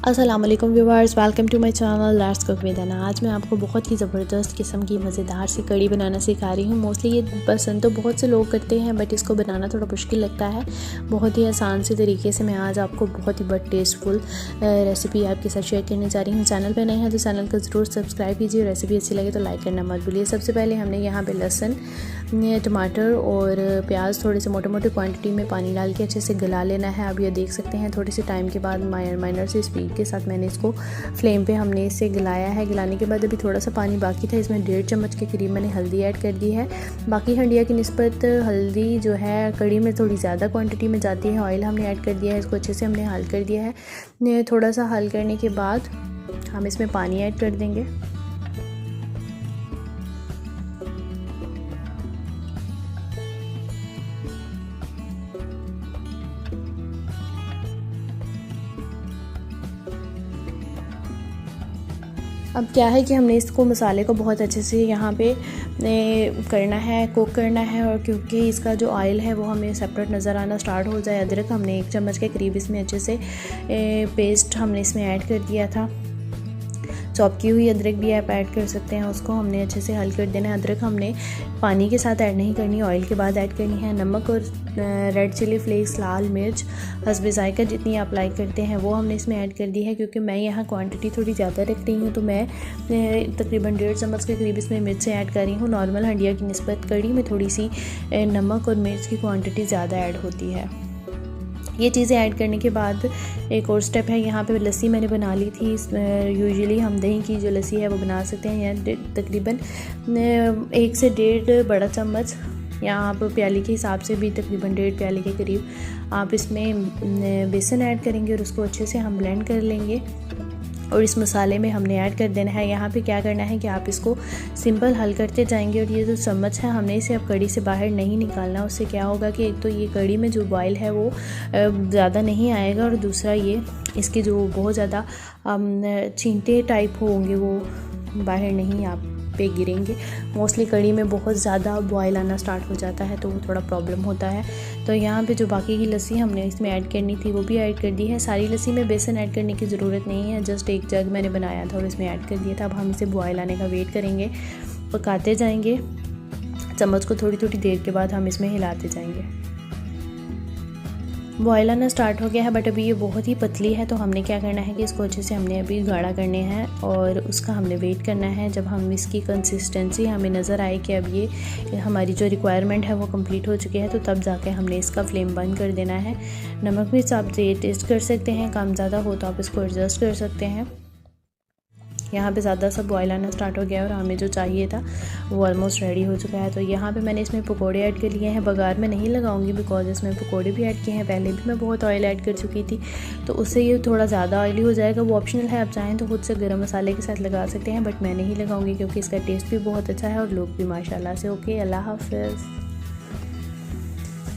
अस्सलाम वालेकुम viewers, welcome to my channel let's cook with Ana. आज मैं आपको बहुत ही ज़बरदस्त किस्म की मज़ेदार सी कड़ी बनाना सिखा रही हूँ। मोस्टली ये पसंद तो बहुत से लोग करते हैं, बट इसको बनाना थोड़ा मुश्किल लगता है। बहुत ही आसान से तरीके से मैं आज आपको बहुत ही बट टेस्टफुल रेसिपी आपके साथ शेयर करने जा रही हूँ। चैनल पर नए हैं तो चैनल को ज़रूर सब्सक्राइब कीजिए। रेसिपी अच्छी लगे तो लाइक करना मत भूलिए। सबसे पहले हमने यहाँ पर लहसुन, टमाटर और प्याज थोड़े से मोटे मोटे क्वांटिटी में पानी डाल के अच्छे से गला लेना है। आप ये देख सकते हैं थोड़ी सी टाइम के बाद माइनर से स्पीड के साथ मैंने इसको फ्लेम पे हमने इसे गलाया है। गलाने के बाद अभी थोड़ा सा पानी बाकी था, इसमें 1.5 चम्मच के करीब मैंने हल्दी ऐड कर दी है। बाकी हंडिया की निस्बत हल्दी जो है कड़ी में थोड़ी ज़्यादा क्वांटिटी में जाती है। ऑयल हमने ऐड कर दिया है, इसको अच्छे से हमने हल कर दिया है। थोड़ा सा हल करने के बाद हम इसमें पानी ऐड कर देंगे। अब क्या है कि हमने इसको मसाले को बहुत अच्छे से यहाँ पे करना है, कुक करना है। और क्योंकि इसका जो ऑयल है वो हमें सेपरेट नज़र आना स्टार्ट हो जाए। अदरक हमने 1 चम्मच के करीब इसमें अच्छे से पेस्ट हमने इसमें ऐड कर दिया था। चॉप की हुई अदरक भी आप ऐड कर सकते हैं, उसको हमने अच्छे से हल कर देना है। अदरक हमने पानी के साथ ऐड नहीं करनी, ऑयल के बाद ऐड करनी है। नमक और रेड चिली फ्लेक्स, लाल मिर्च हस्बे ज़ायका जितनी आप लाइक करते हैं वो हमने इसमें ऐड कर दी है। क्योंकि मैं यहाँ क्वांटिटी थोड़ी ज़्यादा रख रही हूँ तो मैं तकरीबन 1.5 चम्मच के करीब इसमें मिर्च ऐड कर रही हूँ। नॉर्मल हंडिया की निस्बत कड़ी में थोड़ी सी नमक और मिर्च की क्वान्टिटी ज़्यादा ऐड होती है। ये चीज़ें ऐड करने के बाद एक और स्टेप है, यहाँ पे लस्सी मैंने बना ली थी। यूजुअली हम दही की जो लस्सी है वो बना सकते हैं। यहाँ तकरीबन 1 से 1.5 बड़ा चम्मच, या आप प्याली के हिसाब से भी तकरीबन 1.5 प्याली के करीब आप इसमें बेसन ऐड करेंगे और उसको अच्छे से हम ब्लेंड कर लेंगे। और इस मसाले में हमने ऐड कर देना है। यहाँ पे क्या करना है कि आप इसको सिंपल हल करते जाएंगे। और ये जो चम्मच है हमने इसे अब कड़ी से बाहर नहीं निकालना। उससे क्या होगा कि एक तो ये कड़ी में जो बॉयल है वो ज़्यादा नहीं आएगा, और दूसरा ये इसके जो बहुत ज़्यादा छींटे टाइप होंगे वो बाहर नहीं आप पे गिरेंगे। मोस्टली कड़ी में बहुत ज़्यादा बॉयल आना स्टार्ट हो जाता है तो वो थोड़ा प्रॉब्लम होता है। तो यहाँ पे जो बाकी की लस्सी हमने इसमें ऐड करनी थी वो भी ऐड कर दी है। सारी लस्सी में बेसन ऐड करने की ज़रूरत नहीं है, जस्ट 1 जग मैंने बनाया था और इसमें ऐड कर दिया था। अब हम इसे बॉयल आने का वेट करेंगे, पकाते जाएंगे। चम्मच को थोड़ी थोड़ी देर के बाद हम इसमें हिलाते जाएंगे। बॉयल आना स्टार्ट हो गया है, बट अभी ये बहुत ही पतली है तो हमने क्या करना है कि इसको अच्छे से हमने अभी गाढ़ा करने हैं और उसका हमने वेट करना है। जब हम इसकी कंसिस्टेंसी हमें नज़र आए कि अब ये हमारी जो रिक्वायरमेंट है वो कंप्लीट हो चुकी है, तो तब जाके हमने इसका फ्लेम बंद कर देना है। नमक मिर्च आप टेस्ट कर सकते हैं, कम ज़्यादा हो तो आप इसको एडजस्ट कर सकते हैं। यहाँ पे ज़्यादा सा बॉयल आना स्टार्ट हो गया और हमें जो चाहिए था वो ऑलमोस्ट रेडी हो चुका है। तो यहाँ पे मैंने इसमें पकोड़े ऐड कर लिए हैं। बघार में नहीं लगाऊंगी बिकॉज इसमें पकोड़े भी ऐड किए हैं। पहले भी मैं बहुत ऑयल ऐड कर चुकी थी तो उससे ये थोड़ा ज़्यादा ऑयली हो जाएगा। वो ऑप्शनल है, आप चाहें तो खुद से गर्म मसाले के साथ लगा सकते हैं, बट मैं नहीं लगाऊंगी क्योंकि इसका टेस्ट भी बहुत अच्छा है और लोग भी माशाल्लाह से। ओके, अल्लाह हाफ़िज़।